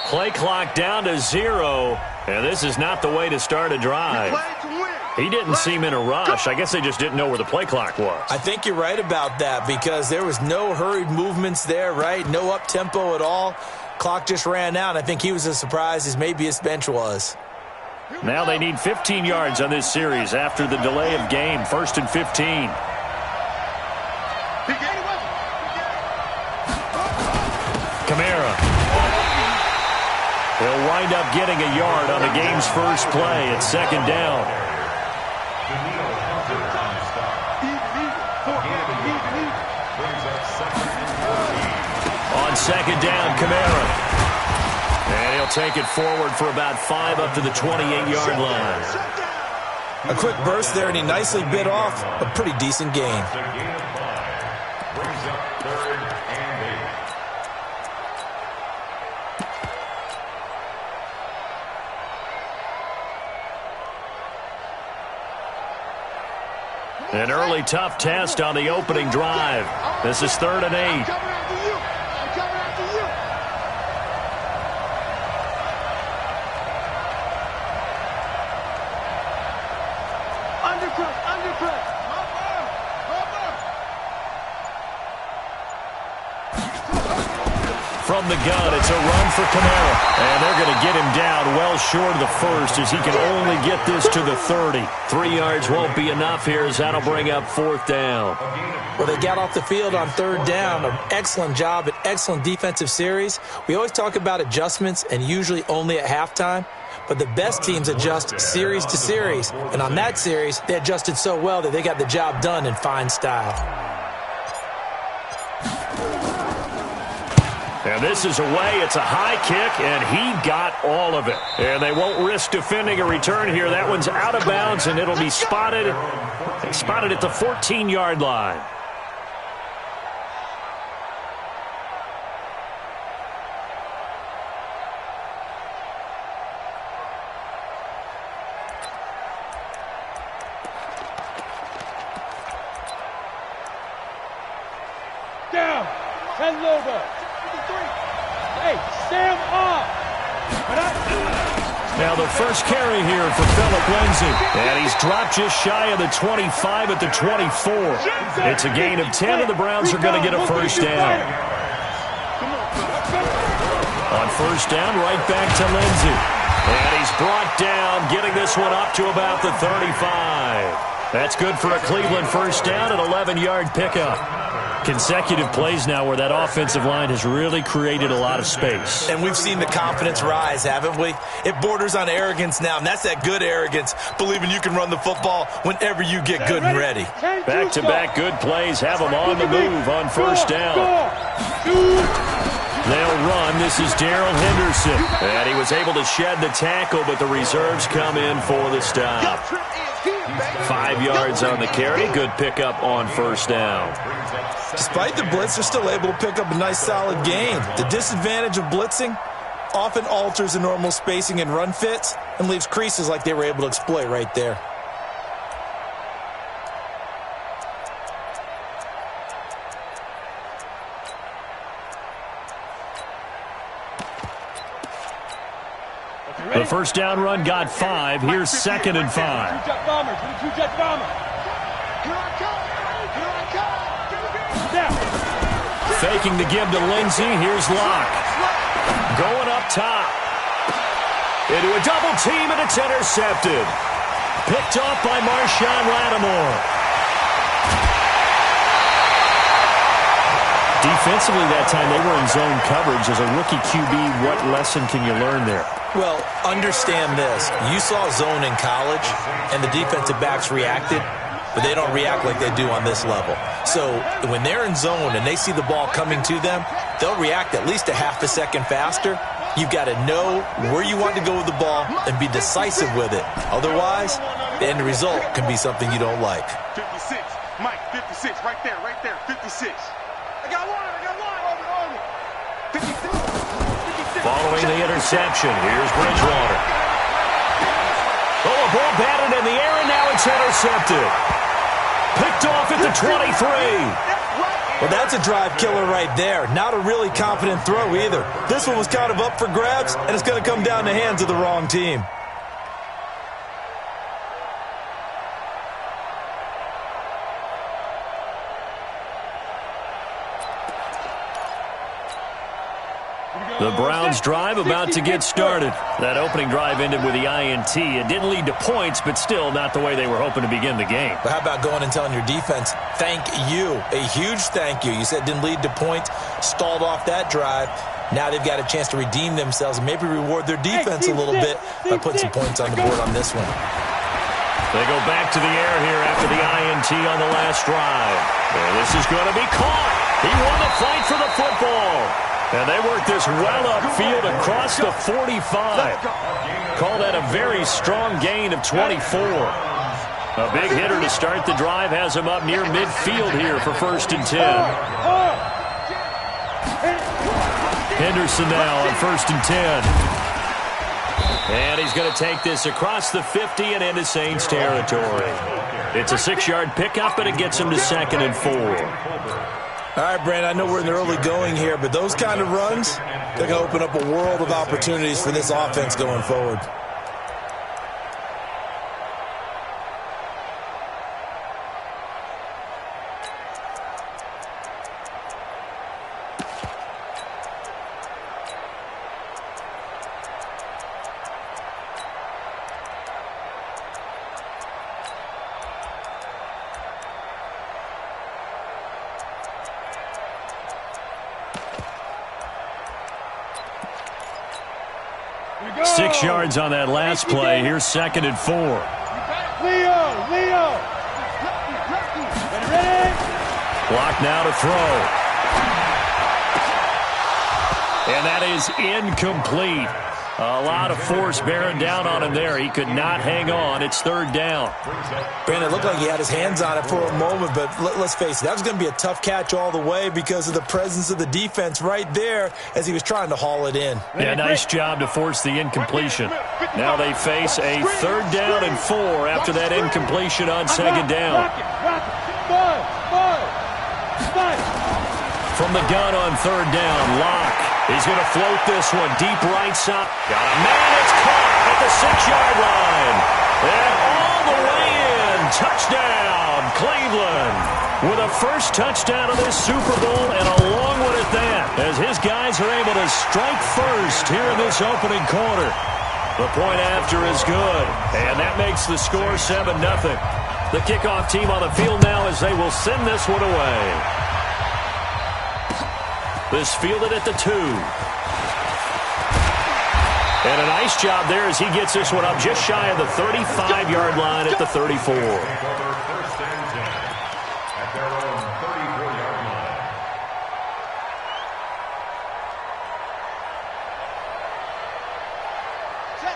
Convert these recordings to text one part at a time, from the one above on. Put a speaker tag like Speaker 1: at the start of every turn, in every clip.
Speaker 1: Play clock down to 0, and this is not the way to start a drive. He didn't seem in a rush. I guess they just didn't know where the play clock was.
Speaker 2: I think you're right about that because there was no hurried movements there, right? No up-tempo at all. Clock just ran out. I think he was as surprised as maybe his bench was.
Speaker 1: Now they need 15 yards on this series after the delay of game. 1st and 15. Kamara. He'll wind up getting a yard on the game's first play. It's 2nd down. On 2nd down, Kamara. And he'll take it forward for about 5 up to the 28-yard line.
Speaker 2: A quick burst there, and he nicely bit off a pretty decent gain.
Speaker 1: An early tough test on the opening drive. This is 3rd and 8. From the gun, it's a run for Kamara. And they're going to get him down well short of the first as he can only get this to the 30. 3 yards won't be enough here as that'll bring up 4th down.
Speaker 2: Well, they got off the field on 3rd down. An excellent job, an excellent defensive series. We always talk about adjustments and usually only at halftime. But the best teams adjust series to series. And on that series, they adjusted so well that they got the job done in fine style.
Speaker 1: And this is away. It's a high kick, and he got all of it. And they won't risk defending a return here. That one's out of bounds, and it'll be spotted at the 14-yard line.
Speaker 3: Down. Head over. Hey, stand up.
Speaker 1: Now the first carry here for Phillip Lindsay. And he's dropped just shy of the 25 at the 24. It's a gain of 10, and the Browns are going to get a first down. On first down, right back to Lindsay. And he's brought down, getting this one up to about the 35. That's good for a Cleveland first down, an 11-yard pickup. Consecutive plays now where that offensive line has really created a lot of space.
Speaker 2: And we've seen the confidence rise, haven't we? It borders on arrogance now, and that's that good arrogance, believing you can run the football whenever you get good and ready.
Speaker 1: Back-to-back good plays have them on the move on first down. They'll run. This is Darrell Henderson. And he was able to shed the tackle, but the reserves come in for the stop. 5 yards on the carry. Good pickup on first down.
Speaker 2: Despite the blitz, they're still able to pick up a nice solid gain. The disadvantage of blitzing often alters the normal spacing and run fits and leaves creases like they were able to exploit right there.
Speaker 1: The first down run got 5. Here's 2nd and 5. Faking the give to Lindsay. Here's Locke. Going up top. Into a double team, and it's intercepted. Picked off by Marshawn Lattimore. Defensively that time, they were in zone coverage. As a rookie QB, what lesson can you learn there?
Speaker 2: Well, understand this. You saw zone in college, and the defensive backs reacted, but they don't react like they do on this level. So when they're in zone and they see the ball coming to them, they'll react at least a half a second faster. You've got to know where you want to go with the ball and be decisive with it. Otherwise, the end result can be something you don't like.
Speaker 4: 56, Mike, 56, right there, 56. I got one. 56.
Speaker 1: Following the interception, here's Bridgewater. Oh, a ball batted in the air, and now it's intercepted. Picked off at the 23.
Speaker 2: Well, that's a drive killer right there. Not a really confident throw either. This one was kind of up for grabs, and it's going to come down the hands of the wrong team.
Speaker 1: The Browns drive about to get started. That opening drive ended with the INT. It didn't lead to points, but still not the way they were hoping to begin the game.
Speaker 2: But how about going and telling your defense, thank you, a huge thank you. You said it didn't lead to points, stalled off that drive. Now they've got a chance to redeem themselves and maybe reward their defense a little bit by putting some points on the board on this one.
Speaker 1: They go back to the air here after the INT on the last drive. And this is going to be caught. He won the fight for the football. And they work this well upfield across the 45. Call that a very strong gain of 24. A big hitter to start the drive has him up near midfield here for 1st and 10. Henderson now on 1st and 10. And he's going to take this across the 50 and into Saints territory. It's a 6-yard pickup, and it gets him to 2nd and 4.
Speaker 2: All right, Brandon, I know we're in the early going here, but those kind of runs, they're going to open up a world of opportunities for this offense going forward.
Speaker 3: Go.
Speaker 1: 6 yards on that last play. Here's 2nd and 4.
Speaker 3: Leo. Ready?
Speaker 1: Block now to throw. And that is incomplete. A lot of force bearing down on him there. He could not hang on. It's 3rd down.
Speaker 2: Brandon, it looked like he had his hands on it for a moment, but let's face it, that was going to be a tough catch all the way because of the presence of the defense right there as he was trying to haul it in.
Speaker 1: Yeah, nice job to force the incompletion. Now they face a 3rd down and 4 after that incompletion on 2nd down. From the gun on 3rd down, Locke. He's going to float this one deep right side. Got a man. It's caught at the 6-yard line. And all the way in. Touchdown, Cleveland. With a first touchdown of this Super Bowl and a long one at that. As his guys are able to strike first here in this opening quarter. The point after is good. And that makes the score 7-0. The kickoff team on the field now as they will send this one away. This fielded at the 2. And a nice job there as he gets this one up just shy of the 35-yard line at the 34.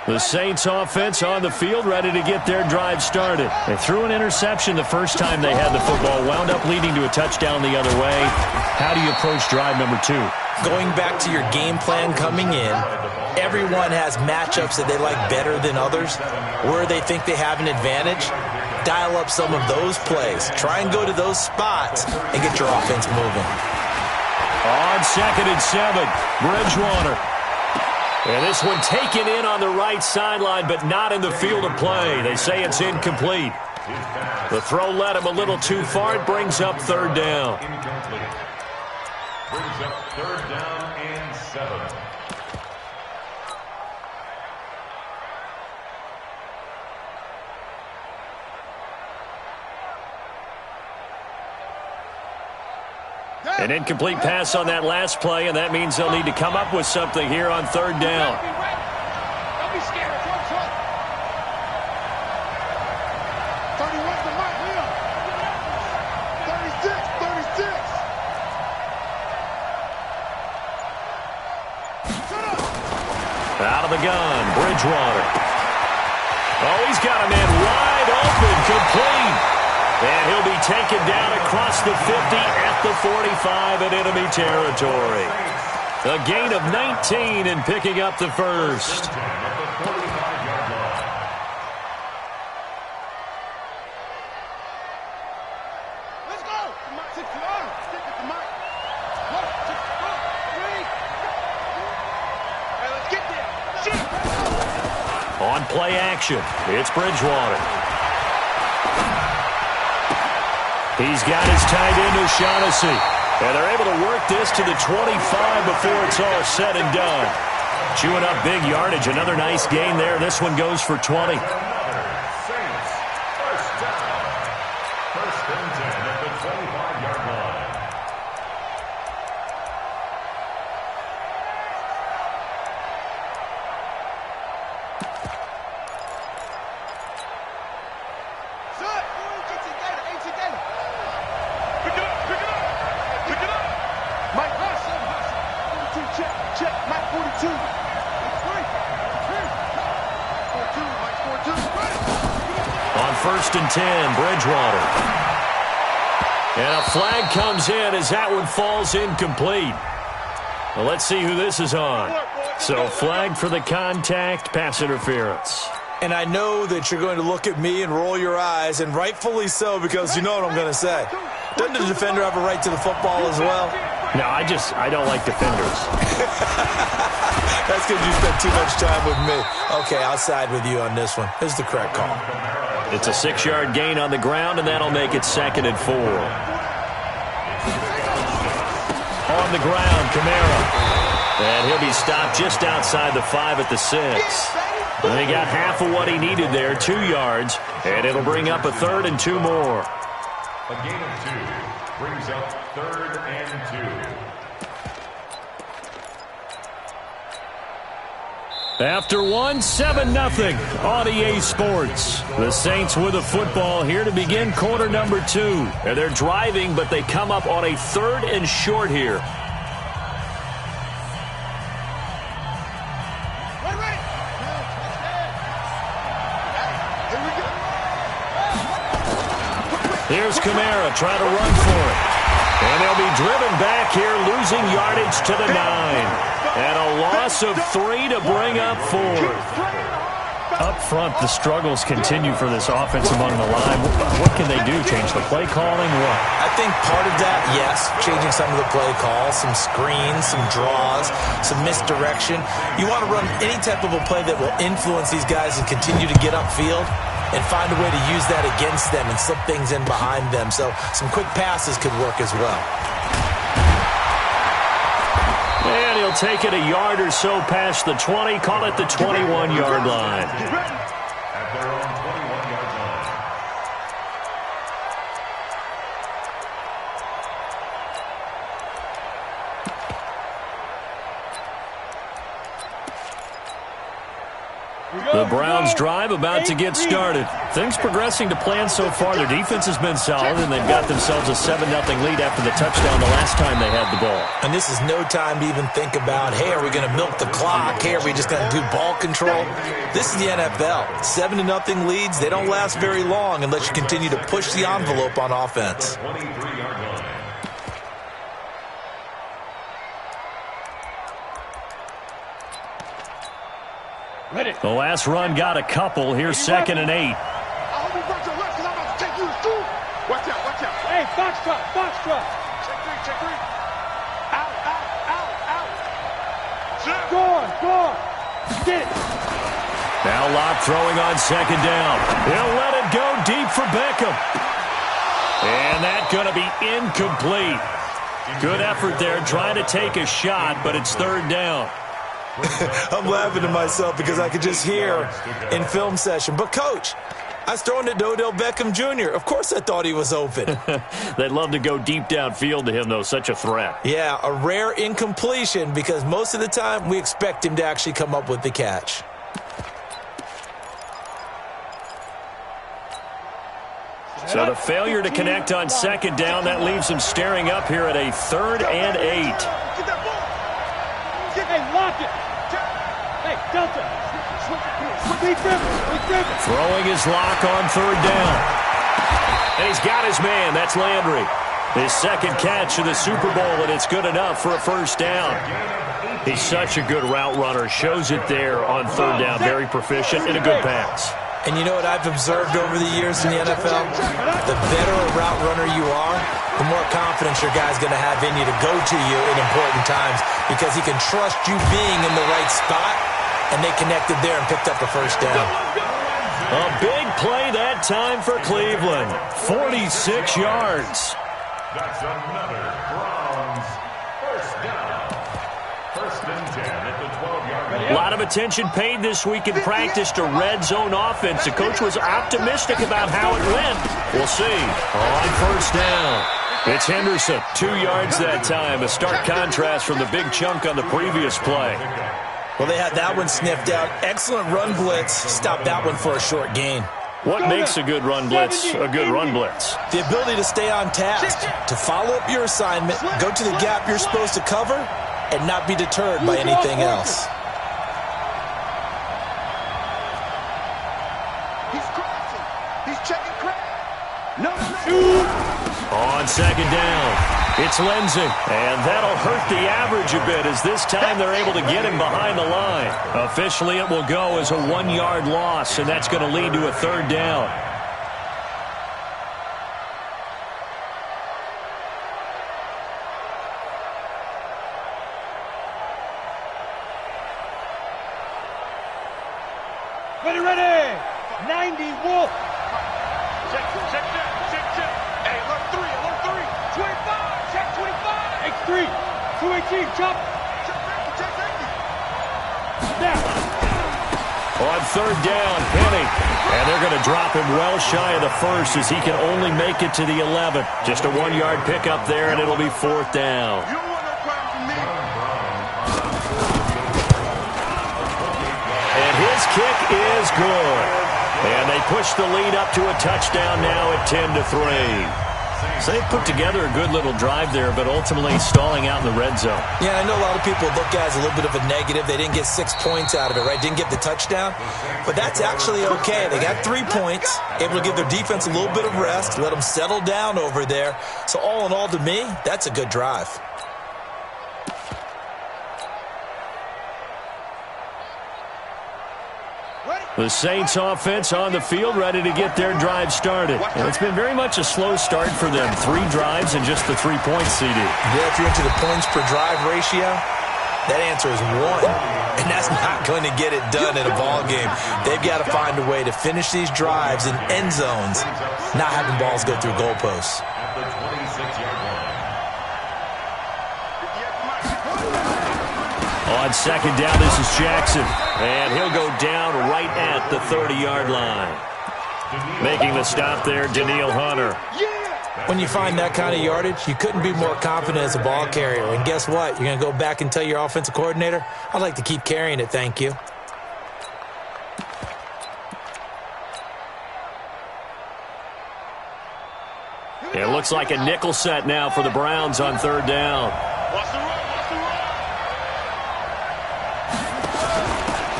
Speaker 1: The Saints offense on the field, ready to get their drive started. They threw an interception the first time they had the football, wound up leading to a touchdown the other way. How do you approach drive number 2?
Speaker 2: Going back to your game plan coming in, everyone has matchups that they like better than others, where they think they have an advantage. Dial up some of those plays. Try and go to those spots and get your offense moving.
Speaker 1: On 2nd and 7, Bridgewater. And this one taken in on the right sideline, but not in the field of play. They say it's incomplete. The throw led him a little too far. It brings up 3rd down.
Speaker 5: Brings up 3rd down and 7.
Speaker 1: An incomplete pass on that last play, and that means they'll need to come up with something here on 3rd down.
Speaker 3: Don't be scared. 31 to Mike Leo. 36.
Speaker 1: Out of the gun, Bridgewater. Oh, he's got a man wide open, complete. And he'll be taken down across the 50 at the 45 in enemy territory. A gain of 19 and picking up the first.
Speaker 3: Let's go. Stick to mine.
Speaker 1: On play action, it's Bridgewater. He's got his tight end O'Shaughnessy. And they're able to work this to the 25 before it's all said and done. Chewing up big yardage. Another nice gain there. This one goes for 20. First and 10, Bridgewater. And a flag comes in as that one falls incomplete. Well, let's see who this is on. So flag for the contact, pass interference.
Speaker 2: And I know that you're going to look at me and roll your eyes, and rightfully so, because you know what I'm going to say. Doesn't the defender have a right to the football as well?
Speaker 1: No, I don't like defenders.
Speaker 2: That's because you spent too much time with me. Okay, I'll side with you on this one. This is the correct call.
Speaker 1: It's a 6-yard gain on the ground, and that'll make it 2nd and 4. On the ground, Kamara. And he'll be stopped just outside the 5 at the 6. And he got half of what he needed there, 2 yards, and it'll bring up a 3rd and 2 more.
Speaker 5: A gain of 2 brings up 3rd and 2.
Speaker 1: After one, 7-0 on EA Sports. The Saints with the football here to begin quarter number 2. And they're driving, but they come up on a 3rd and short here. Here's Kamara trying to run for it. And they'll be driven back here, losing yardage to the 9. And a loss of 3 to bring up 4. Up front, the struggles continue for this offense among the line. What can they do? Change the play calling? What?
Speaker 2: I think part of that, yes, changing some of the play calls, some screens, some draws, some misdirection. You want to run any type of a play that will influence these guys and continue to get upfield and find a way to use that against them and slip things in behind them. So some quick passes could work as well.
Speaker 1: And he'll take it a yard or so past the 20, call it the 21-yard line.
Speaker 5: At their own 21-yard line.
Speaker 1: The Browns drive about to get started. Things progressing to plan so far. Their defense has been solid, and they've got themselves a 7-0 lead after the touchdown the last time they had the ball.
Speaker 2: And this is no time to even think about, hey, are we going to milk the clock? Hey, are we just going to do ball control? This is the NFL. 7-0 leads, they don't last very long unless you continue to push the envelope on offense.
Speaker 5: 23-yard line.
Speaker 3: Ready.
Speaker 1: The last run got a couple. Here's 2nd and 8.
Speaker 4: I hope you brought your left because I'm about to take you to school. Watch out, watch out.
Speaker 3: Hey, foxtrot, foxtrot.
Speaker 4: Check 3. Out. Zip.
Speaker 3: Go on. Get it.
Speaker 1: Now Locke throwing on 2nd down. He'll let it go deep for Beckham. And that's going to be incomplete. Good effort there trying to take a shot, but it's 3rd down.
Speaker 2: I'm laughing to myself because I could just hear in film session. But, Coach, I was throwing to Odell Beckham Jr. Of course I thought he was open.
Speaker 1: They'd love to go deep downfield to him, though. Such a threat.
Speaker 2: Yeah, a rare incompletion because most of the time we expect him to actually come up with the catch.
Speaker 1: So the failure to connect on 2nd down, that leaves him staring up here at a 3rd and 8.
Speaker 4: Get that ball.
Speaker 3: Hey, lock it. Hey, Delta. Be driven.
Speaker 1: Throwing his lock on 3rd down. And he's got his man. That's Landry. His 2nd catch of the Super Bowl, and it's good enough for a 1st down. He's such a good route runner. Shows it there on 3rd down. Very proficient and a good pass.
Speaker 2: And you know what I've observed over the years in the NFL? The better a route runner you are, the more confidence your guy's going to have in you to go to you in important times because he can trust you being in the right spot and they connected there and picked up a first down.
Speaker 1: A big play that time for Cleveland. 46 yards.
Speaker 5: That's another Browns first down. First and 10 at the 12-yard line.
Speaker 1: A lot of attention paid this week in practice to red zone offense. The coach was optimistic about how it went. We'll see. On first down, it's Henderson. 2 yards that time. A stark contrast from the big chunk on the previous play.
Speaker 2: Well, they had that one sniffed out. Excellent run blitz. Stopped that one for a short gain.
Speaker 1: What makes a good run blitz a good run blitz?
Speaker 2: The ability to stay on task, to follow up your assignment, go to the gap you're supposed to cover, and not be deterred by anything else.
Speaker 4: He's crossing. He's checking crack. No.
Speaker 1: On second down, it's Lindsey. And that'll hurt the average a bit as this time they're able to get him behind the line. Officially, it will go as a 1-yard loss, and that's going to lead to a third down.
Speaker 3: Ready. 90, Wolf.
Speaker 4: Check. Hey, alert 3. 25. Check 25.
Speaker 3: X3. 218, chop.
Speaker 4: Check safety.
Speaker 3: Now.
Speaker 1: On third down, Penny. And they're going to drop him well shy of the first as he can only make it to the 11. Just a 1-yard pickup there, and it'll be fourth down.
Speaker 4: You don't want no problem from me.
Speaker 1: And his kick is good. And they push the lead up to a touchdown now at 10-3. So they put together a good little drive there, but ultimately stalling out in the red zone.
Speaker 2: Yeah, I know a lot of people look at it as a little bit of a negative. They didn't get 6 points out of it, right? Didn't get the touchdown. But that's actually okay. They got 3 points, able to give their defense a little bit of rest, let them settle down over there. So all in all, to me, that's a good drive.
Speaker 1: The Saints offense on the field, ready to get their drive started. And it's been very much a slow start for them. 3 drives and just the 3 points, CD.
Speaker 2: Yeah, if you're into the points per drive ratio, that answer is 1. And that's not going to get it done in a ball game. They've got to find a way to finish these drives in end zones, not having balls go through goalposts.
Speaker 5: At the 26-yard line.
Speaker 1: On second down, this is Jackson. And he'll go down right at the 30-yard line. Making the stop there, Danielle Hunter.
Speaker 2: When you find that kind of yardage, you couldn't be more confident as a ball carrier. And guess what? You're going to go back and tell your offensive coordinator, I'd like to keep carrying it, thank you.
Speaker 1: It looks like a nickel set now for the Browns on third down.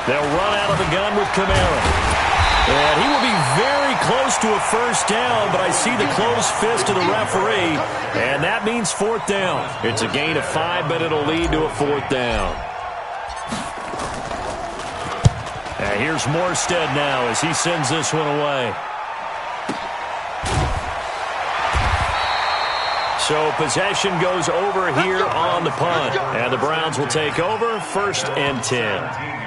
Speaker 1: They'll run out of the gun with Kamara. And he will be very close to a first down, but I see the closed fist of the referee, and that means fourth down. It's a gain of 5, but it'll lead to a fourth down. And here's Morstead now as he sends this one away. So possession goes over here on the punt, and the Browns will take over, 1st and 10.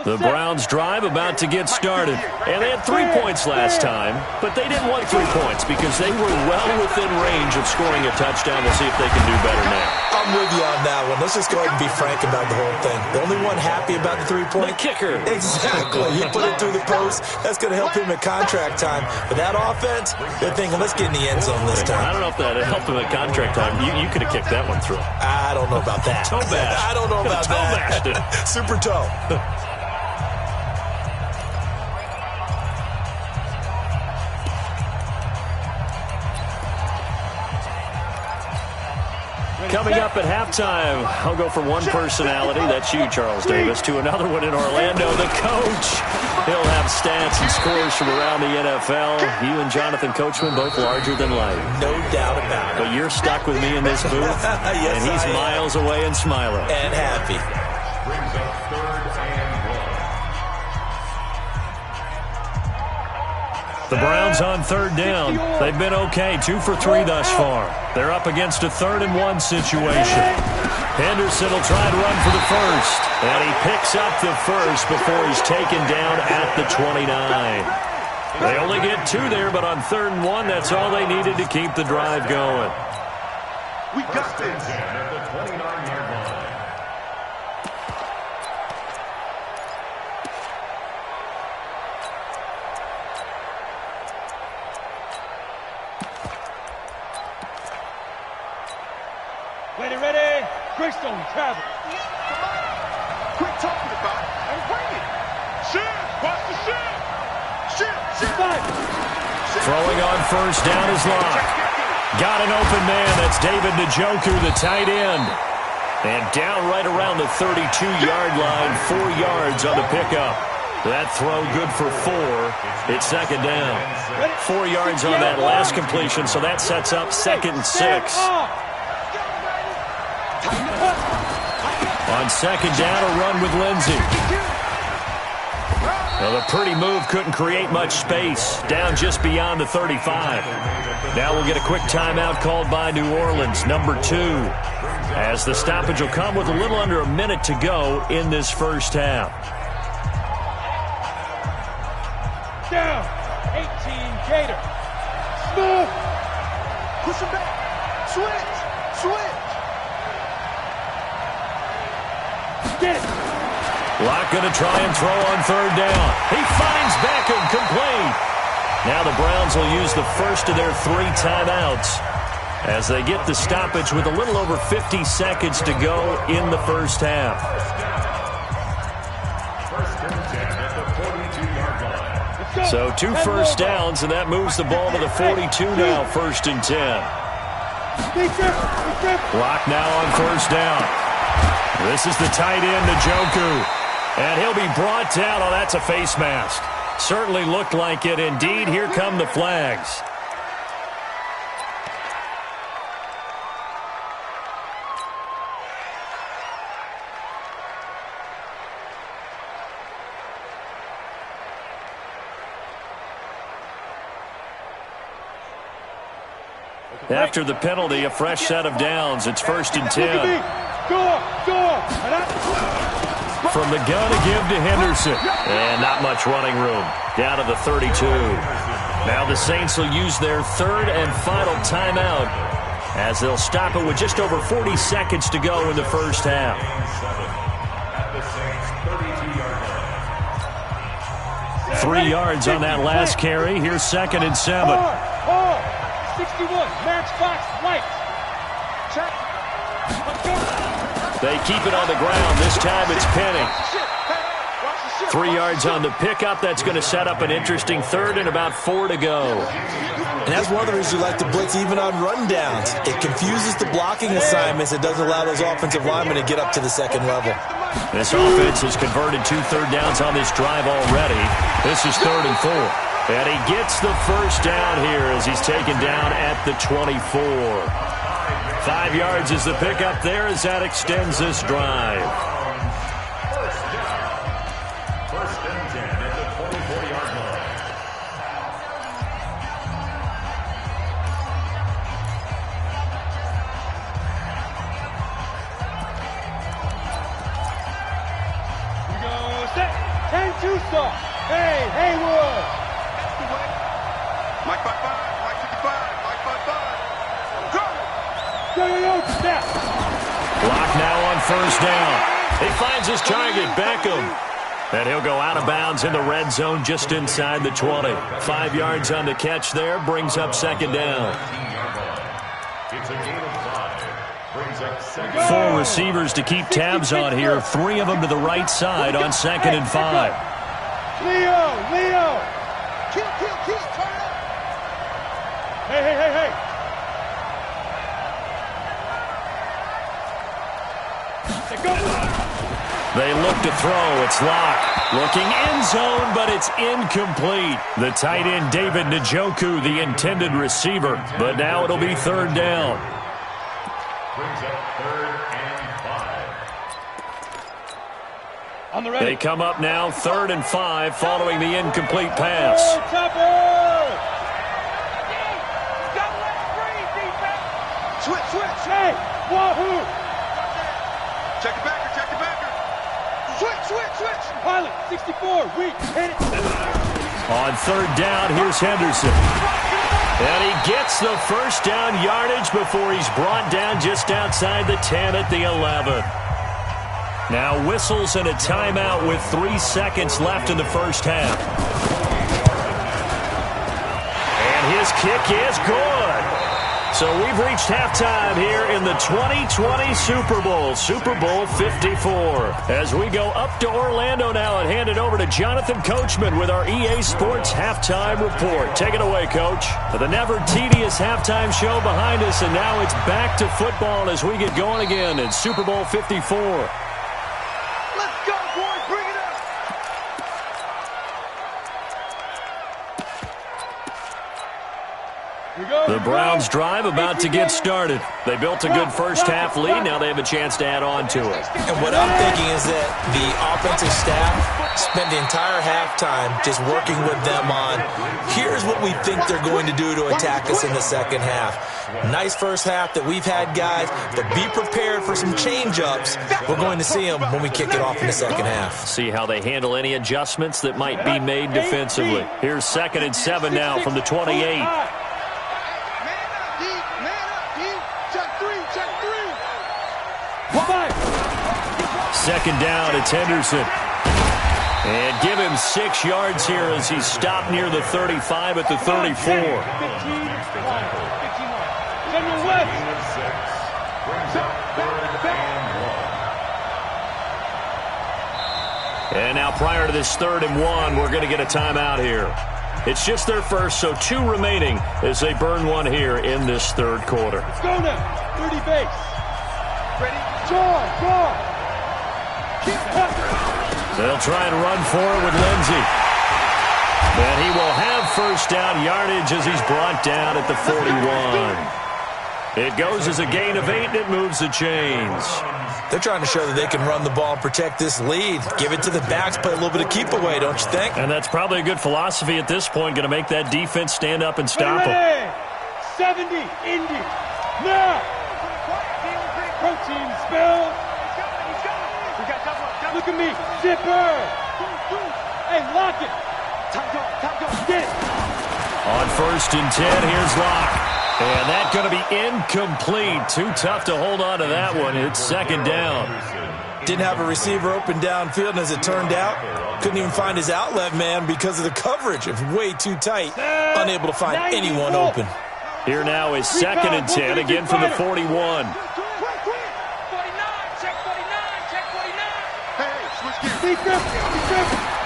Speaker 1: The Browns drive about to get started. And they had 3 points last time, but they didn't want 3 points because they were well within range of scoring a touchdown. We'll see if they can do better now.
Speaker 2: I'm with you on that one. Let's just go ahead and be frank about the whole thing. The only one happy about the 3-point?
Speaker 1: The kicker.
Speaker 2: Exactly. You put it through the post. That's going to help him at contract time. But that offense, they're thinking, let's get in the end zone this time.
Speaker 1: I don't know if that helped him at contract time. You could have kicked that one through.
Speaker 2: I don't know about that.
Speaker 1: Toe bash.
Speaker 2: I don't know about
Speaker 1: toe
Speaker 2: that.
Speaker 1: Bashed it.
Speaker 2: Super toe.
Speaker 1: Coming up at halftime, I'll go from one personality, that's you, Charles Davis, to another one in Orlando, the coach. He'll have stats and scores from around the NFL. You and Jonathan Coachman, both larger than life.
Speaker 2: No doubt about it.
Speaker 1: But you're stuck with me in this booth,
Speaker 2: yes,
Speaker 1: and he's miles away and smiling.
Speaker 2: And happy.
Speaker 5: Brings up 3rd and 1.
Speaker 1: The Browns on third down. They've been okay, 2 for 3 thus far. They're up against a 3rd-and-1 situation. Henderson will try to run for the first. And he picks up the first before he's taken down at the 29. They only get 2 there, but on 3rd and 1, that's all they needed to keep the drive going.
Speaker 4: We got this.
Speaker 5: At the 29-yard line.
Speaker 3: Ready. Greystone, travel.
Speaker 4: Quit talking about it and bring it. Shit. Watch the shit. Shit.
Speaker 1: Throwing on first down is Locke. Got an open man. That's David Njoku, the tight end. And down right around the 32-yard line, 4 yards on the pickup. That throw good for 4. It's second down. 4 yards on that last completion, so that sets up 2nd and 6. On second down, a run with Lindsey. Well, the pretty move couldn't create much space. Down just beyond the 35. Now we'll get a quick timeout called by New Orleans, number 2. As the stoppage will come with a little under a minute to go in this first half.
Speaker 3: Down. 18 Gator. Smooth.
Speaker 4: Push him back. Switch.
Speaker 3: Get it.
Speaker 1: Locke going to try and throw on third down. He finds Beckham, complete. Now the Browns will use the first of their 3 timeouts as they get the stoppage with a little over 50 seconds to go in the first half.
Speaker 5: First and 10 at the 42-yard line.
Speaker 1: So 2 first downs, and that moves the ball to the 42 now, 1st and 10. Locke now on first down. This is the tight end, Njoku. And he'll be brought down. Oh, that's a face mask. Certainly looked like it. Indeed, here come the flags. After the penalty, a fresh set of downs. It's 1st and 10. From the gun to give to Henderson. And not much running room. Down to the 32. Now the Saints will use their 3rd and final timeout as they'll stop it with just over 40 seconds to go in the first half.
Speaker 5: At the Saints' 32-yard line.
Speaker 1: 3 yards on that last carry. Here's 2nd and 7.
Speaker 3: 61. Matchbox right. Check.
Speaker 1: They keep it on the ground. This time it's Penny. 3 yards on the pickup. That's going to set up an interesting 3rd and about 4 to go.
Speaker 2: And that's one of the reasons you like to blitz even on rundowns. It confuses the blocking assignments. It doesn't allow those offensive linemen to get up to the 2nd level.
Speaker 1: This offense has converted 2 third downs on this drive already. This is 3rd and 4. And he gets the first down here as he's taken down at the 24. 5 yards is the pickup there as that extends this drive.
Speaker 5: First and 10 at the 24-yard line.
Speaker 3: We go set. 10-2 stop. Hey, Haywood.
Speaker 4: Mike 5-5. Mike 55. Mike 5-5. Go.
Speaker 3: Snap.
Speaker 1: Locke now on first down. He finds his target, Beckham. And he'll go out of bounds in the red zone just inside the 20. 5 yards on the catch there, brings up 2nd down.
Speaker 5: It's a gain of 5. Brings up 2nd.
Speaker 1: 4 receivers to keep tabs on here. 3 of them to the right side on 2nd and 5.
Speaker 3: Leo.
Speaker 4: Kill. Turn it up.
Speaker 3: Hey.
Speaker 1: They look to throw. It's Locke. Looking end zone, but it's incomplete. The tight end, David Njoku, the intended receiver. But now it'll be 3rd down.
Speaker 5: Brings up 3rd and 5.
Speaker 3: On the ready.
Speaker 1: They come up now 3rd and 5 following the incomplete pass.
Speaker 3: Switch. Hey, wahoo.
Speaker 4: Check it backer, check it backer. Switch.
Speaker 3: Pilot, 64, weak, hit it.
Speaker 1: On 3rd down, here's Henderson. And he gets the first down yardage before he's brought down just outside the 10 at the 11. Now whistles and a timeout with 3 seconds left in the first half. And his kick is good. So we've reached halftime here in the 2020 Super Bowl, Super Bowl 54. As we go up to Orlando now and hand it over to Jonathan Coachman with our EA Sports Halftime Report. Take it away, Coach. The never tedious halftime show behind us, and now it's back to football as we get going again in Super Bowl 54. The Browns drive about to get started. They built a good first half lead. Now they have a chance to add on to it.
Speaker 2: And what I'm thinking is that the offensive staff spent the entire halftime just working with them on, here's what we think they're going to do to attack us in the second half. Nice first half that we've had, guys, but be prepared for some change-ups. We're going to see them when we kick it off in the second half.
Speaker 1: See how they handle any adjustments that might be made defensively. Here's 2nd and 7 now from the 28. Second down, it's Henderson. And give him 6 yards here as he's stopped near the 35 at the 34. And now prior to this 3rd and 1, we're going to get a timeout here. It's just their first, so 2 remaining as they burn one here in this 3rd quarter.
Speaker 3: Let's go now. 30 base. Ready? Draw.
Speaker 1: They'll try and run for it with Lindsey. And he will have first down yardage as he's brought down at the 41. It goes as a gain of 8, and it moves the chains.
Speaker 2: They're trying to show that they can run the ball and protect this lead. Give it to the backs, play a little bit of keep away, don't you think?
Speaker 1: And that's probably a good philosophy at this point, going to make that defense stand up and stop them.
Speaker 3: 70, Indy, now! Protein spill. Look at me, zipper. Hey, lock it. Get it.
Speaker 1: On 1st and 10, here's Locke. And that's going to be incomplete. Too tough to hold on to that one. It's 2nd down.
Speaker 2: Didn't have a receiver open downfield, and as it turned out, couldn't even find his outlet man because of the coverage. It was way too tight. Unable to find anyone open.
Speaker 1: Here now is 2nd and 10, again from the 41.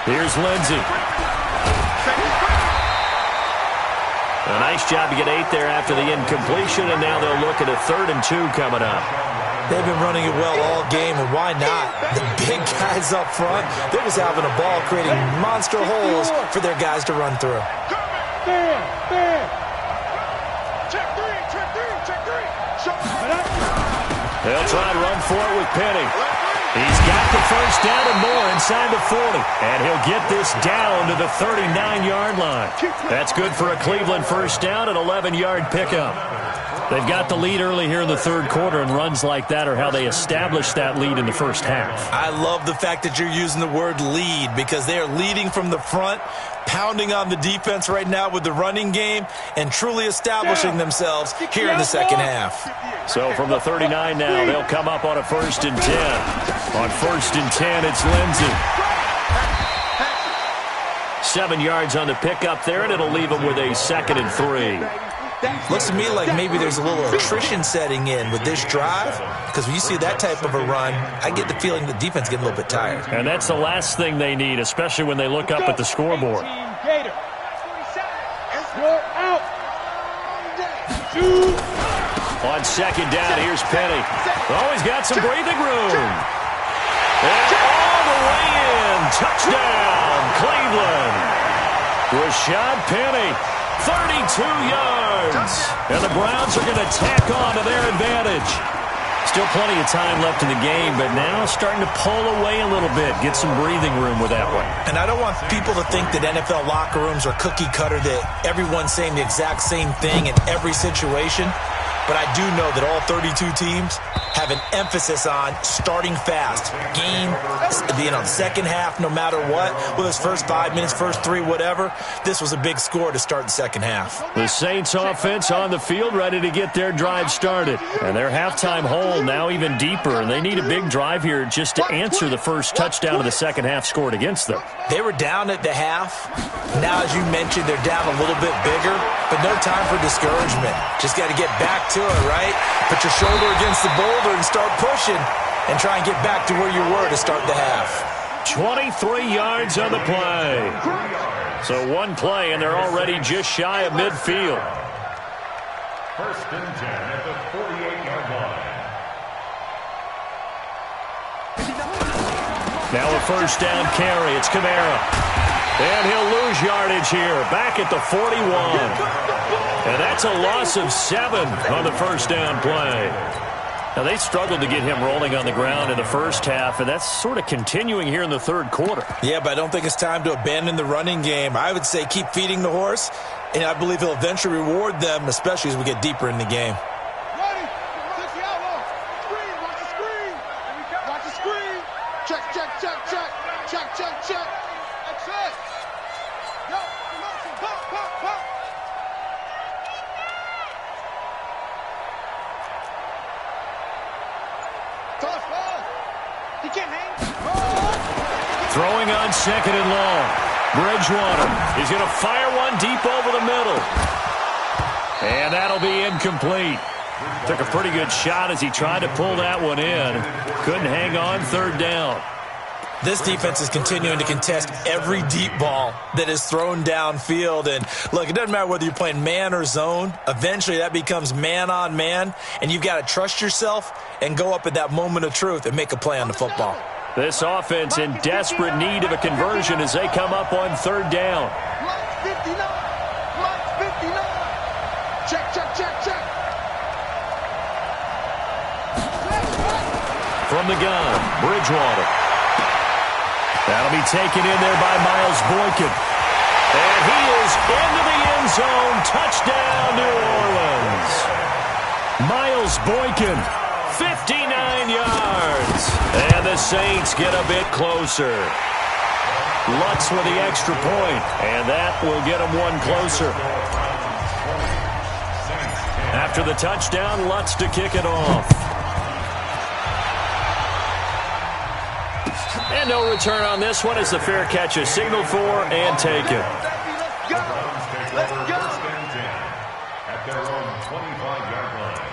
Speaker 1: Here's Lindsey. A nice job to get 8 there after the incompletion, and now they'll look at a 3rd and 2 coming up.
Speaker 2: They've been running it well all game, and why not? The big guys up front, they're just having a ball, creating monster holes for their guys to run through.
Speaker 3: Bam.
Speaker 4: Check three.
Speaker 1: They'll try to run for it with Penny. He's got the first down and more inside the 40. And he'll get this down to the 39-yard line. That's good for a Cleveland first down, an 11-yard pickup. They've got the lead early here in the 3rd quarter, and runs like that are how they establish that lead in the first half.
Speaker 2: I love the fact that you're using the word lead because they are leading from the front, pounding on the defense right now with the running game, and truly establishing themselves here in the second half.
Speaker 1: So from the 39 now, they'll come up on a 1st and 10. On 1st and 10, it's Lindsey. 7 yards on the pickup there, and it'll leave them with a 2nd and 3.
Speaker 2: Looks to me like maybe there's a little attrition setting in with this drive, because when you see that type of a run, I get the feeling the defense getting a little bit tired.
Speaker 1: And that's the last thing they need, especially when they look up at the scoreboard. On 2nd down, here's Penny. Oh, he's got some breathing room. And all the way in. Touchdown, Cleveland. Rashad Penny, 32 yards. And the Browns are going to tack on to their advantage. Still plenty of time left in the game, but now starting to pull away a little bit. Get some breathing room with that one.
Speaker 2: And I don't want people to think that NFL locker rooms are cookie cutter, that everyone's saying the exact same thing in every situation. But I do know that all 32 teams have an emphasis on starting fast. Game, second half, no matter what. Whether it's first 5 minutes, first 3, whatever. This was a big score to start the second half.
Speaker 1: The Saints offense on the field ready to get their drive started. And their halftime hole now even deeper. And they need a big drive here just to answer the first touchdown of the second half scored against them.
Speaker 2: They were down at the half. Now, as you mentioned, they're down a little bit bigger. But no time for discouragement. Just got to get back to it, right? Put your shoulder against the boulder and start pushing and try and get back to where you were to start the half.
Speaker 1: 23 yards on the play. So one play, and they're already just shy of midfield.
Speaker 5: First and 10 at the 48-yard line.
Speaker 1: Now a first down carry. It's Kamara. And he'll lose yardage here. Back at the 41. And that's a loss of 7 on the first down play. Now, they struggled to get him rolling on the ground in the first half, and that's sort of continuing here in the third quarter.
Speaker 2: Yeah, but I don't think it's time to abandon the running game. I would say keep feeding the horse, and I believe he'll eventually reward them, especially as we get deeper in the game.
Speaker 4: Ready. Take the outlaw. Screen. Watch the screen. Watch the screen. Check, check, check, check. Check, check, check. That's it. Yo, motion. Pop, pop, pop. Toss ball. He can't hang.
Speaker 1: Throwing on second and long. Bridgewater is going to fire one deep over the middle. And that'll be incomplete. Took a pretty good shot as he tried to pull that one in. Couldn't hang on third down.
Speaker 2: This defense is continuing to contest every deep ball that is thrown downfield. And, look, it doesn't matter whether you're playing man or zone. Eventually that becomes man on man, and you've got to trust yourself and go up at that moment of truth and make a play on the football.
Speaker 1: This offense in desperate need of a conversion as they come up on third down.
Speaker 4: Line 59. Line 59. Check, check, check, check.
Speaker 1: From the gun, Bridgewater. That'll be taken in there by Miles Boykin. And he is into the end zone. Touchdown, New Orleans. Miles Boykin, 59 yards. And the Saints get a bit closer. Lutz with the extra point, and that will get them one closer. After the touchdown, Lutz to kick it off. And no return on this one as the fair catch is signaled for and taken.
Speaker 4: Let's go. Let's go.
Speaker 5: First and 10 at their own 25-yard line.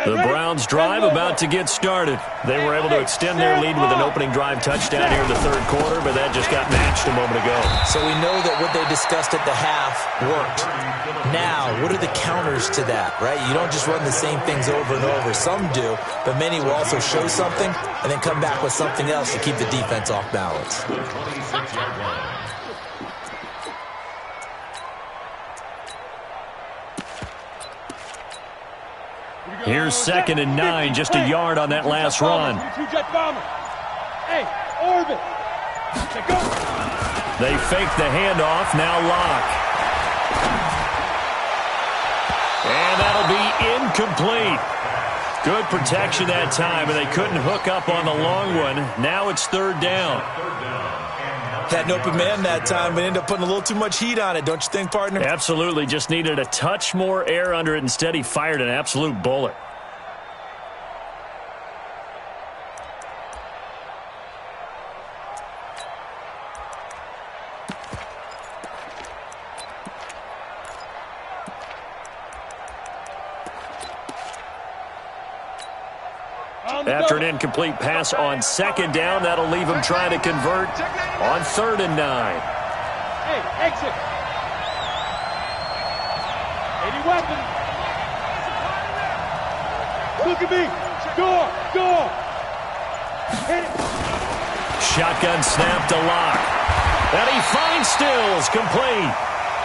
Speaker 1: The Browns drive about to get started. They were able to extend their lead with an opening drive touchdown here in the third quarter, but that just got matched a moment ago.
Speaker 2: So we know that what they discussed at the half worked. Now, what are the counters to that, right? You don't just run the same things over and over. Some do, but many will also show something and then come back with something else to keep the defense off balance.
Speaker 5: 26-yard line.
Speaker 1: Here's second and 9, just a yard on that last run.
Speaker 3: Two-jet bomber. Hey, orbit. Go.
Speaker 1: They fake the handoff, now Locke. And that'll be incomplete. Good protection that time, and they couldn't hook up on the long one. Now it's third down.
Speaker 2: Had an open man that time, but ended up putting a little too much heat on it, don't you think, partner?
Speaker 1: Absolutely. Just needed a touch more air under it. Instead, he fired an absolute bullet. After an incomplete pass on second down, that'll leave him trying to convert on third and 9.
Speaker 3: Hey, exit. Any weapon. Look at me. Door.
Speaker 1: Shotgun snap to Locke. And he finds Stills, complete.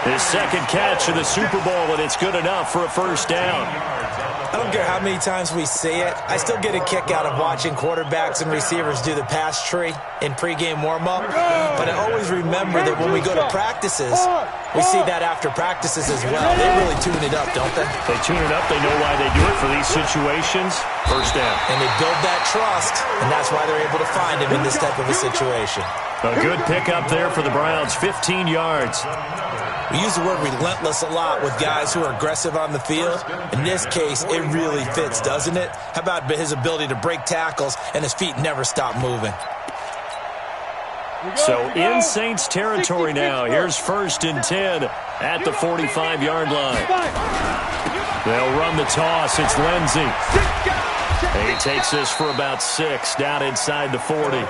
Speaker 1: His second catch of the Super Bowl, and it's good enough for a first down.
Speaker 2: I don't care how many times we say it, I still get a kick out of watching quarterbacks and receivers do the pass tree in pregame warm-up. But I always remember that when we go to practices, we see that after practices as well. They really tune it up, don't they?
Speaker 1: They tune it up. They know why they do it for these situations. First down.
Speaker 2: And they build that trust, and that's why they're able to find him in this type of a situation.
Speaker 1: A good pickup there for the Browns, 15 yards.
Speaker 2: We use the word relentless a lot with guys who are aggressive on the field. In this case, it really fits, doesn't it? How about his ability to break tackles and his feet never stop moving?
Speaker 1: So in Saints territory now. Here's 1st and 10 at the 45-yard line. They'll run the toss. It's Lindsey. He takes this for about 6 down inside the 40.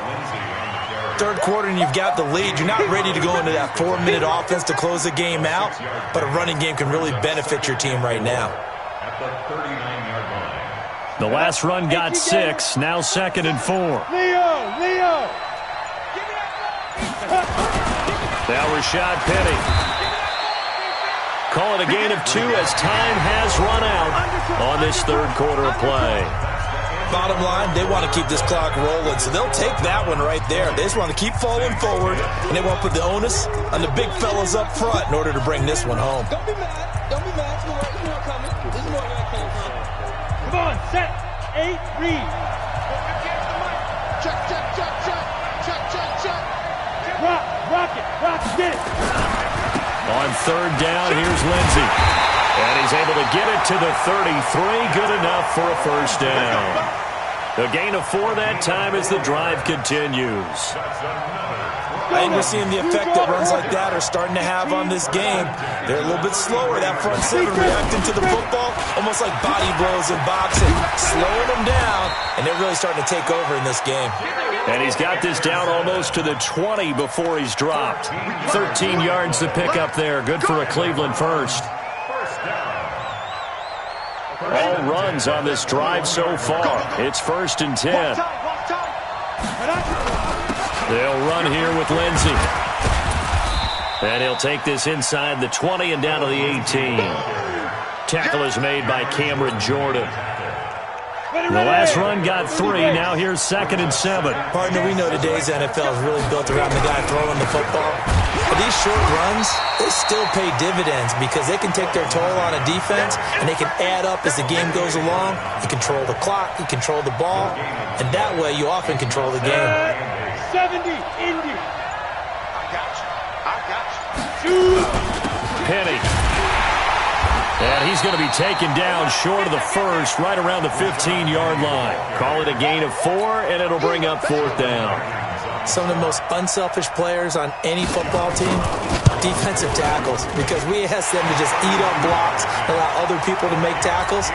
Speaker 2: Third quarter and you've got the lead. You're not ready to go into that 4-minute offense to close the game out, but a running game can really benefit your team right now.
Speaker 5: At the 39-yard line.
Speaker 1: The last run got 6. Now 2nd and 4.
Speaker 3: Leo!
Speaker 1: Now Rashad Penny. Call it a gain of 2 as time has run out on this third quarter of play.
Speaker 2: Bottom line, they want to keep this clock rolling, so they'll take that one right there. They just want to keep falling forward, and they want to put the onus on the big fellas up front in order to bring this one home.
Speaker 4: Don't be mad. Don't be mad. There's more coming. There's more where that came from.
Speaker 3: Come on, set, 8, read.
Speaker 4: Check, check, check, check. Check, check, check.
Speaker 3: Rock it, get it.
Speaker 1: On 3rd down, here's Lindsey. And he's able to get it to the 33. Good enough for a first down. A gain of 4 that time as the drive continues.
Speaker 2: I think we're seeing the effect that runs like that are starting to have on this game. They're a little bit slower, that front 7 reacting to the football, almost like body blows in boxing, slowing them down, and they're really starting to take over in this game.
Speaker 1: And he's got this down almost to the 20 before he's dropped. 13 yards to pick up there. Good for a Cleveland first. All runs on this drive so far. It's 1st and 10. They'll run here with Lindsey. And he'll take this inside the 20 and down to the 18. Tackle is made by Cameron Jordan. The last run got 3. Now here's 2nd and 7.
Speaker 2: Partner, we know today's NFL is really built around the guy throwing the football. But these short runs, they still pay dividends because they can take their toll on a defense and they can add up as the game goes along. You control the clock, you control the ball, and that way you often control the game.
Speaker 3: 70, Indy.
Speaker 4: I got you.
Speaker 1: Penny. And he's going to be taken down short of the first, right around the 15-yard line. Call it a gain of 4, and it'll bring up 4th down.
Speaker 2: Some of the most unselfish players on any football team, defensive tackles, because we ask them to just eat up blocks, allow other people to make tackles.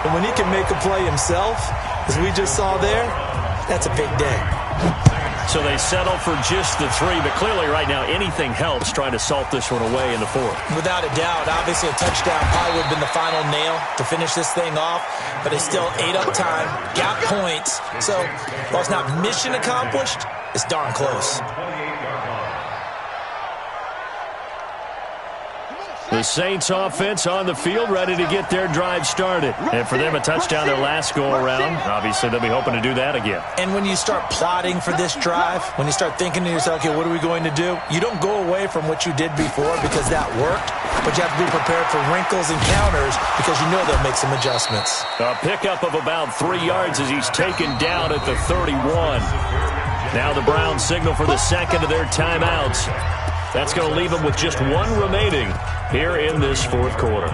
Speaker 2: And when he can make a play himself, as we just saw there, that's a big day.
Speaker 1: So they settle for just the 3, but clearly right now anything helps trying to salt this one away in the 4th.
Speaker 2: Without a doubt, obviously a touchdown probably would have been the final nail to finish this thing off, but they still ate up time, got points. So while it's not mission accomplished, it's darn close.
Speaker 1: The Saints offense on the field, ready to get their drive started. And for them, a touchdown their last go-around. Obviously, they'll be hoping to do that again.
Speaker 2: And when you start plotting for this drive, when you start thinking to yourself, okay, what are we going to do? You don't go away from what you did before because that worked, but you have to be prepared for wrinkles and counters because you know they'll make some adjustments.
Speaker 1: A pickup of about 3 yards as he's taken down at the 31. Now the Browns signal for the second of their timeouts. That's going to leave them with just 1 remaining here in this 4th quarter.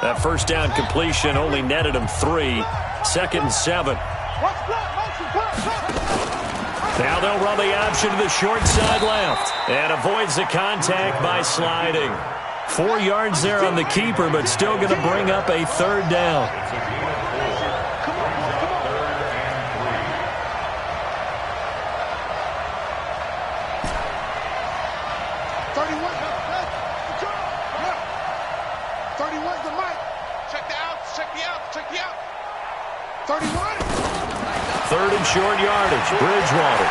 Speaker 1: That first down completion only netted him 3. 2nd and 7. Now they'll run the option to the short side left. And avoids the contact by sliding. 4 yards there on the keeper, but still going to bring up a 3rd down.
Speaker 4: 31. 31's the mic. Check the outs. Check the outs. Check the outs. 31.
Speaker 1: Third and short yardage. Bridgewater.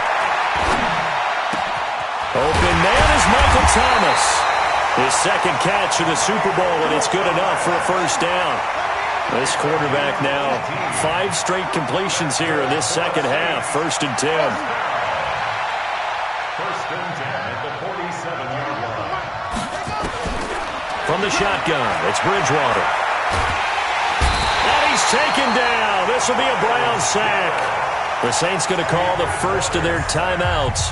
Speaker 1: Open man is Michael Thomas. His second catch of the Super Bowl, and it's good enough for a first down. This quarterback now 5 straight completions here in this second half. First and 10.
Speaker 5: First and 10 at the 47-yard line.
Speaker 1: From the shotgun, it's Bridgewater. And he's taken down. This will be a Brown sack. The Saints going to call the first of their timeouts.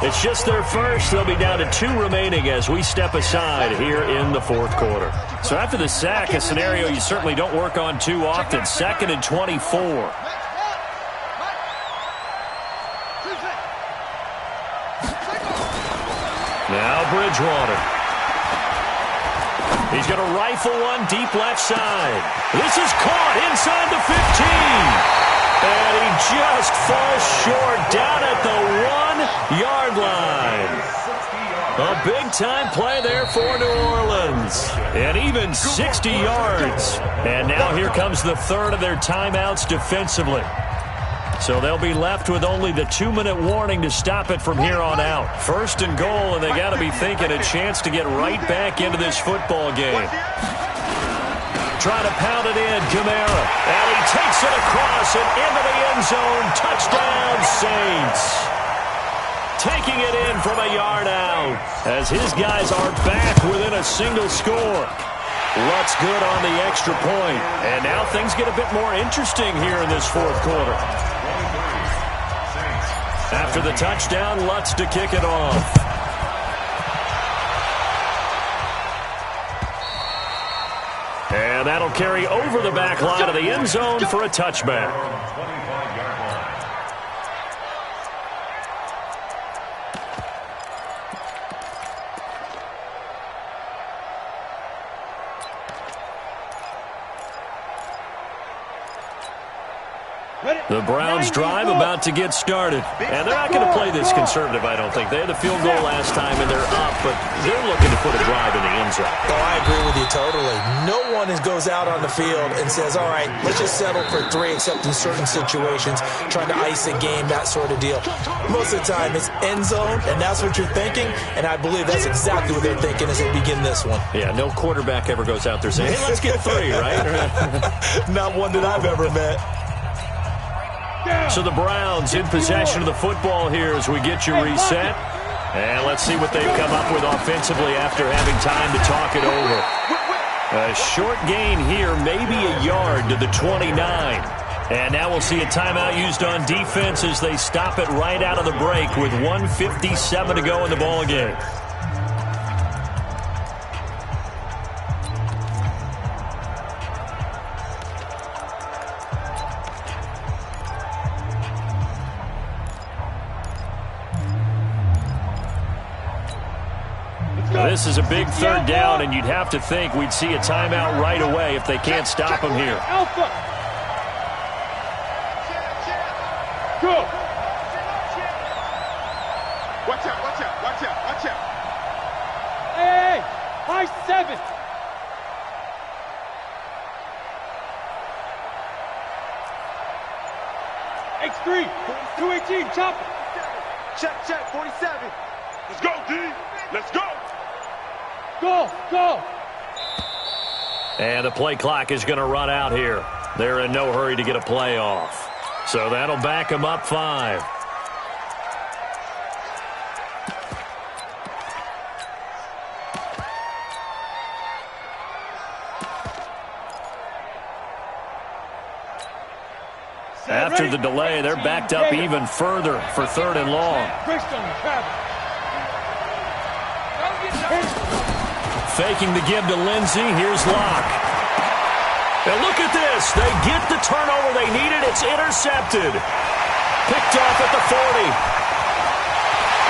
Speaker 1: It's just their first. They'll be down to 2 remaining as we step aside here in the fourth quarter. So after the sack, a scenario you certainly don't work on too often. Second and 24. Now Bridgewater. He's going to rifle one deep left side. This is caught inside the 15. And he just falls short down at the 1-yard line. A big-time play there for New Orleans. And even 60 yards. And now here comes the third of their timeouts defensively. So they'll be left with only the 2-minute warning to stop it from here on out. First and goal, and they got to be thinking a chance to get right back into this football game. Trying to pound it in, Kamara. And he takes it across and into the end zone. Touchdown, Saints. Taking it in from a yard out as his guys are back within a single score. Lutz good on the extra point. And now things get a bit more interesting here in this fourth quarter. After the touchdown, Lutz to kick it off. And that'll carry over the back line of the end zone for a touchback. The Browns drive about to get started. And they're not going to play this conservative, I don't think. They had the field goal last time, and they're up, but they're looking to put a drive in the end zone.
Speaker 2: Oh, I agree with you totally. No one goes out on the field and says, all right, let's just settle for 3, except in certain situations, trying to ice a game, that sort of deal. Most of the time, it's end zone, and that's what you're thinking, and I believe that's exactly what they're thinking as they begin this one.
Speaker 1: Yeah, no quarterback ever goes out there saying, hey, let's get 3, right?
Speaker 2: Not one that I've ever met.
Speaker 1: So the Browns in possession of the football here as we get you reset. And let's see what they've come up with offensively after having time to talk it over. A short gain here, maybe a yard to the 29. And now we'll see a timeout used on defense as they stop it right out of the break with 1:57 to go in the ballgame. This is a big third down, and you'd have to think we'd see a timeout right away if they can't stop him here.
Speaker 3: Alpha. Go.
Speaker 4: Watch out, watch out, watch out, watch out.
Speaker 3: Hey, high 7. X3, 218, chop it.
Speaker 4: Check, 47. Let's go, D. Let's go.
Speaker 3: Go, go.
Speaker 1: And the play clock is going to run out here. They're in no hurry to get a play off. So that'll back them up 5. After the delay, they're backed up even further for 3rd and long. Faking the give to Lindsey. Here's Locke. And look at this. They get the turnover they needed. It's intercepted. Picked off at the 40.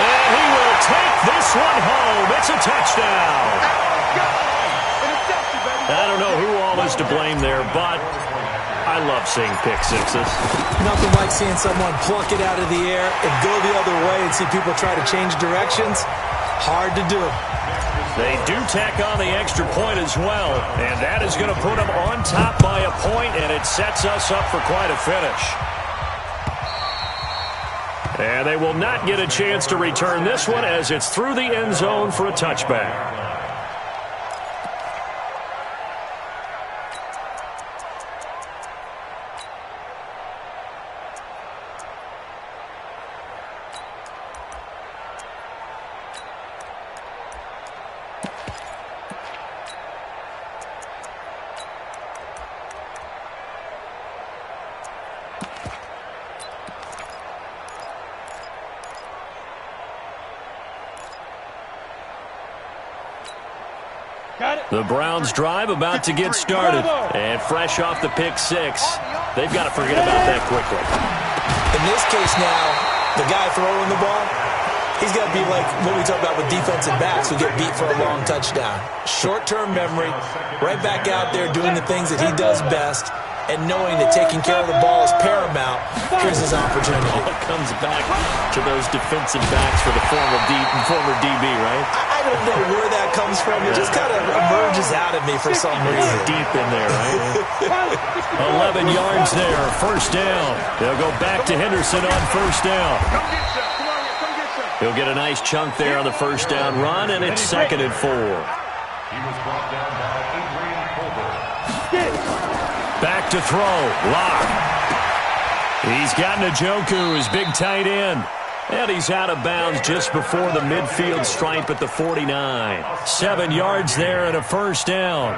Speaker 1: And he will take this one home. It's a touchdown. I don't know who all is to blame there, but I love seeing pick sixes.
Speaker 2: Nothing like seeing someone pluck it out of the air and go the other way and see people try to change directions. Hard to do.
Speaker 1: They do tack on the extra point as well, and that is going to put them on top by a point, and it sets us up for quite a finish. And they will not get a chance to return this one as it's through the end zone for a touchback. The Browns drive about to get started. And fresh off the pick six, they've got to forget about that quickly.
Speaker 2: In this case now, the guy throwing the ball, he's got to be like what we talk about with defensive backs who get beat for a long touchdown. Short-term memory, right back out there doing the things that he does best, and knowing that taking care of the ball is paramount. Here's his opportunity.
Speaker 1: It comes back to those defensive backs for the former DB, right?
Speaker 2: I don't know where that comes from. It just kind of emerges out of me for some reason.
Speaker 1: Deep in there, right? 11 yards there, first down. They'll go back to Henderson on first down. He'll get a nice chunk there on the first down run, and it's 2nd and 4.
Speaker 5: He was brought down by Adrian Colbert.
Speaker 1: Back to throw. Lock. He's got Njoku, his big tight end. And he's out of bounds just before the midfield stripe at the 49. 7 yards there and a first down.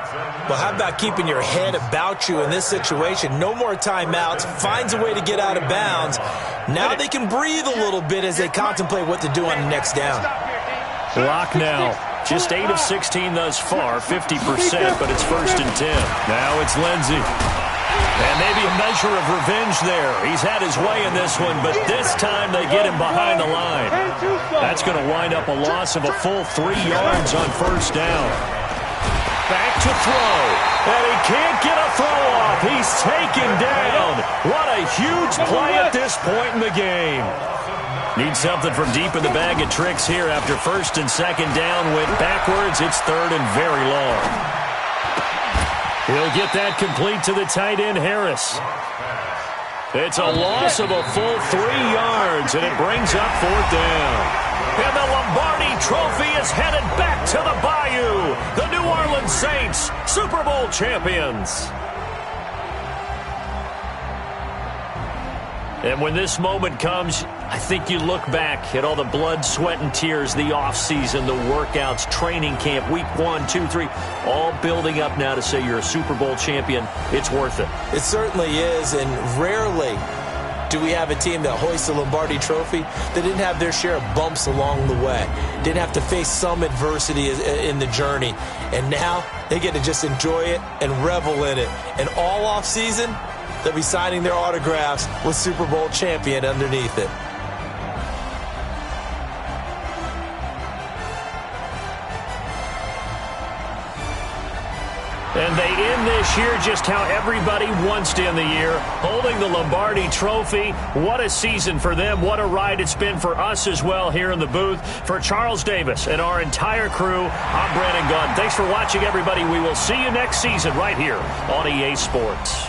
Speaker 2: Well, how about keeping your head about you in this situation? No more timeouts. Finds a way to get out of bounds. Now they can breathe a little bit as they contemplate what to do on the next down.
Speaker 1: Lock now. Just 8 of 16 thus far, 50%, but it's 1st and 10. Now it's Lindsey. And maybe a measure of revenge there. He's had his way in this one, but this time they get him behind the line. That's going to wind up a loss of a full 3 yards on first down. Back to throw. And he can't get a throw off. He's taken down. What a huge play at this point in the game. Need something from deep in the bag of tricks here after 1st and 2nd down. Went backwards. It's 3rd and very long. He'll get that complete to the tight end, Harris. It's a loss of a full 3 yards, and it brings up 4th down. And the Lombardi Trophy is headed back to the Bayou. The New Orleans Saints, Super Bowl champions. And when this moment comes, I think you look back at all the blood, sweat, and tears, the offseason, the workouts, training camp, week 1, 2, 3, all building up now to say you're a Super Bowl champion. It's worth it.
Speaker 2: It certainly is, and rarely do we have a team that hoists the Lombardi Trophy that didn't have their share of bumps along the way, didn't have to face some adversity in the journey, and now they get to just enjoy it and revel in it. And all offseason, they'll be signing their autographs with Super Bowl champion underneath it.
Speaker 1: And they end this year just how everybody wants to end the year, holding the Lombardi Trophy. What a season for them. What a ride it's been for us as well here in the booth. For Charles Davis and our entire crew, I'm Brandon Gaudin. Thanks for watching, everybody. We will see you next season right here on EA Sports.